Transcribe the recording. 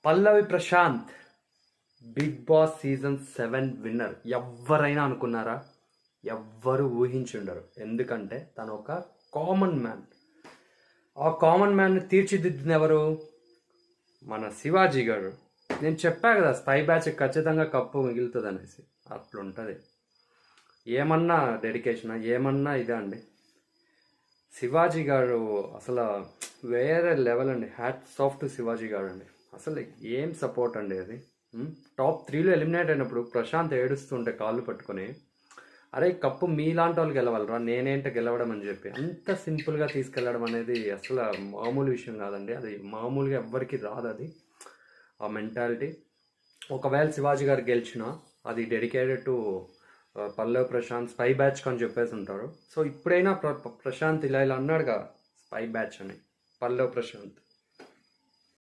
పల్లవి Prashanth Bigg Boss season 7 winner. ఎవరైనా అనుకున్నారా? ఎవ్వరు ఊహించుండరు. ఎందుకంటే తను ఒక కామన్ మ్యాన్. ఆ కామన్ మ్యాన్ని తీర్చిదిద్దిన ఎవరు? మన శివాజీ గారు. నేను చెప్పా కదా, స్పై బ్యాచ్ ఖచ్చితంగా కప్పు మిగులుతుంది అనేసి. అట్లుంటుంది. ఏమన్నా డెడికేషన్, ఏమన్నా ఇదే అండి. శివాజీ గారు అసలు వేరే లెవెల్ అండి. హ్యాట్స్ ఆఫ్ టు శివాజీ గారు అండి. అసలు ఏం సపోర్ట్ అండి అది. టాప్ 3లో ఎలిమినేట్ అయినప్పుడు ప్రశాంత్ ఏడుస్తుంటే కాళ్ళు పట్టుకొని, అరే కప్పు మీలాంటి వాళ్ళు గెలవాలరా, నేనేంట గెలవడం అని చెప్పి అంత సింపుల్గా తీసుకెళ్ళడం అనేది అసలు మామూలు విషయం కాదండి. అది మామూలుగా ఎవ్వరికి రాదు అది, ఆ మెంటాలిటీ. ఒకవేళ శివాజీ గారు గెలిచినా అది dedicated to Pallav Prashanth spy batch అని చెప్పేసి ఉంటారు. సో ఇప్పుడైనా ప్రశాంత్ ఇలా అన్నాడుగా, స్పై బ్యాచ్ అని, పల్లవ్ ప్రశాంత్.